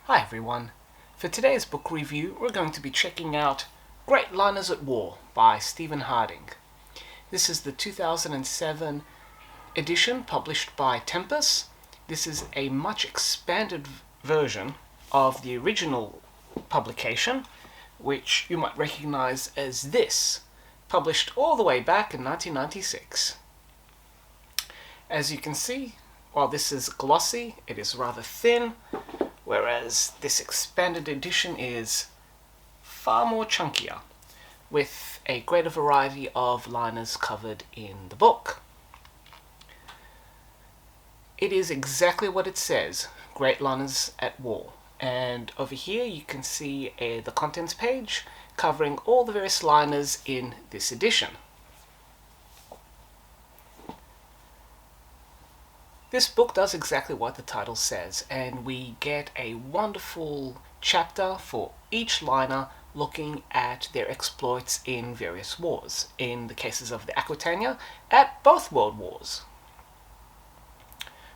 Hi everyone. For today's book review, we're going to be checking out Great Liners at War by Stephen Harding. This is the 2007 edition published by Tempest. This is a much expanded version of the original publication, which you might recognize as this, published all the way back in 1996. As you can see, while this is glossy, it is rather thin, whereas this expanded edition is far more chunkier, with a greater variety of liners covered in the book. It is exactly what it says, Great Liners at War. And over here you can see the contents page covering all the various liners in this edition. This book does exactly what the title says, and we get a wonderful chapter for each liner looking at their exploits in various wars, in the cases of the Aquitania, at both World Wars.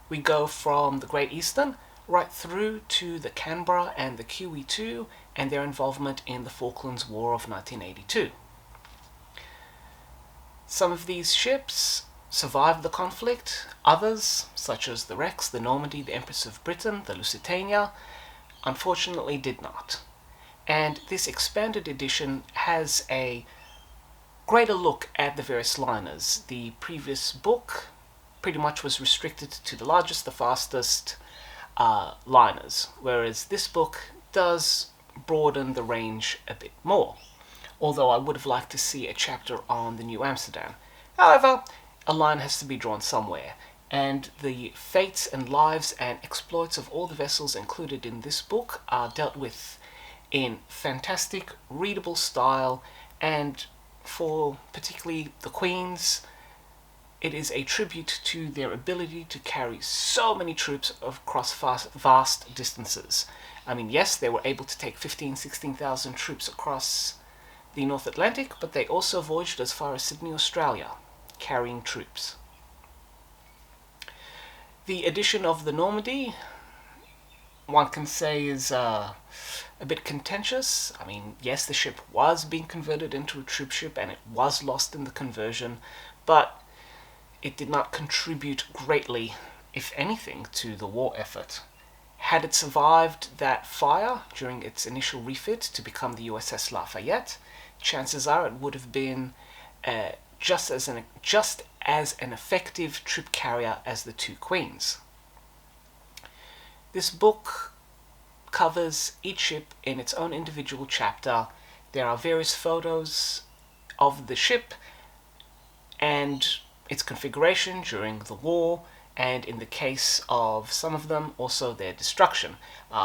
We go from the Great Eastern right through to the Canberra and the QE2 and their involvement in the Falklands War of 1982. Some of these ships survived the conflict. Others, such as the Rex, the Normandy, the Empress of Britain, the Lusitania, unfortunately did not. And this expanded edition has a greater look at the various liners. The previous book pretty much was restricted to the largest, the fastest liners, whereas this book does broaden the range a bit more, although I would have liked to see a chapter on the New Amsterdam. However, a line has to be drawn somewhere, and the fates and lives and exploits of all the vessels included in this book are dealt with in fantastic, readable style, and for particularly the Queens, it is a tribute to their ability to carry so many troops across vast distances. I mean, yes, they were able to take 16,000 troops across the North Atlantic, but they also voyaged as far as Sydney, Australia, carrying troops. The edition of the Normandy, one can say, is a bit contentious. I mean, yes, the ship was being converted into a troop ship and it was lost in the conversion, but it did not contribute greatly, if anything, to the war effort. Had it survived that fire during its initial refit to become the USS Lafayette, chances are it would have been just as an effective troop carrier as the two Queens. This book covers each ship in its own individual chapter. There are various photos of the ship and its configuration during the war, and in the case of some of them, also their destruction.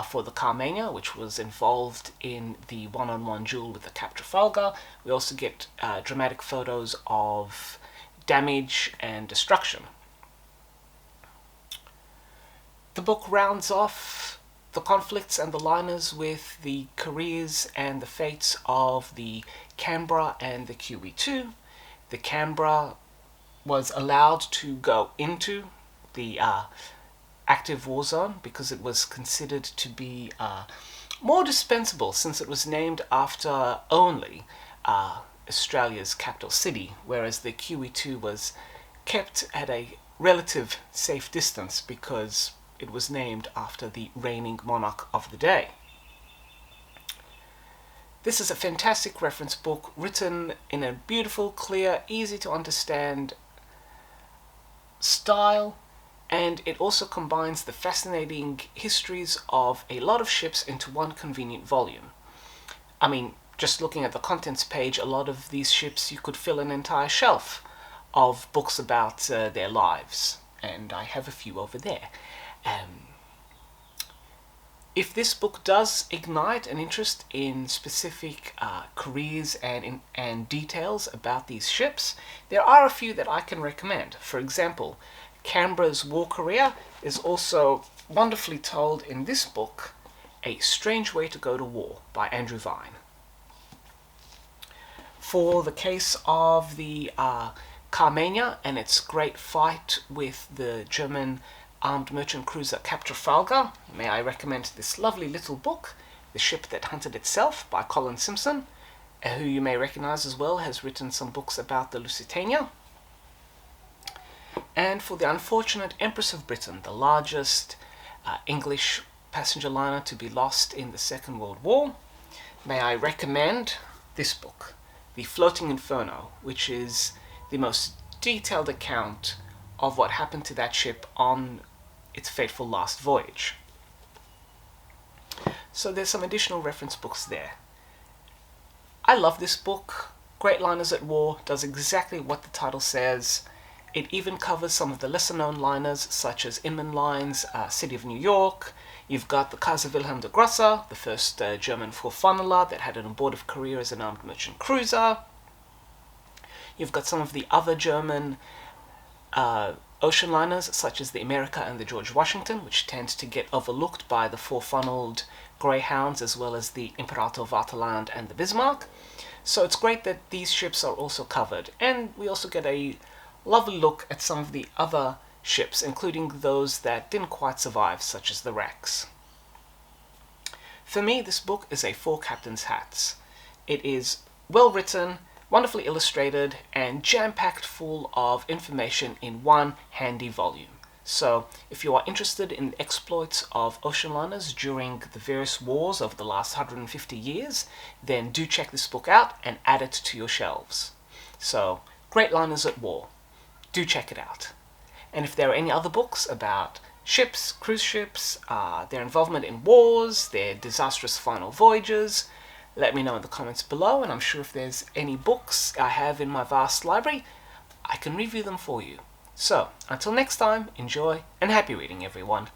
For the Carmania, which was involved in the one-on-one duel with the Cap Trafalgar, we also get dramatic photos of damage and destruction. The book rounds off the conflicts and the liners with the careers and the fates of the Canberra and the QE2. The Canberra was allowed to go into the active war zone because it was considered to be more dispensable, since it was named after only Australia's capital city, whereas the QE2 was kept at a relative safe distance because it was named after the reigning monarch of the day. This is a fantastic reference book written in a beautiful, clear, easy to understand style, and it also combines the fascinating histories of a lot of ships into one convenient volume. I mean, just looking at the contents page, a lot of these ships, you could fill an entire shelf of books about their lives, and I have a few over there. If this book does ignite an interest in specific careers and details about these ships, there are a few that I can recommend. For example, Canberra's war career is also wonderfully told in this book, A Strange Way to Go to War by Andrew Vine. For the case of the Carmania and its great fight with the German armed merchant cruiser Cap Trafalgar, may I recommend this lovely little book, The Ship That Hunted Itself by Colin Simpson, who you may recognize as well, has written some books about the Lusitania. And for the unfortunate Empress of Britain, the largest English passenger liner to be lost in the Second World War, may I recommend this book, The Floating Inferno, which is the most detailed account of what happened to that ship on its fateful last voyage. So there's some additional reference books there. I love this book. Great Liners at War does exactly what the title says. It even covers some of the lesser known liners such as Inman Line's City of New York. You've got the Kaiser Wilhelm der Grosse, the first German four-funneler that had an abortive career as an armed merchant cruiser. You've got some of the other German ocean liners such as the America and the George Washington, which tend to get overlooked by the four-funneled Greyhounds as well as the Imperator Vaterland and the Bismarck. So it's great that these ships are also covered, and we also get a lovely look at some of the other ships, including those that didn't quite survive, such as the wrecks. For me, this book is a four captain's hats. It is well written, wonderfully illustrated, and jam-packed full of information in one handy volume. So, if you are interested in the exploits of ocean liners during the various wars of the last 150 years, then do check this book out and add it to your shelves. So, Great Liners at War. Do check it out. And if there are any other books about ships, cruise ships, their involvement in wars, their disastrous final voyages, let me know in the comments below, and I'm sure if there's any books I have in my vast library, I can review them for you. So, until next time, enjoy and happy reading, everyone.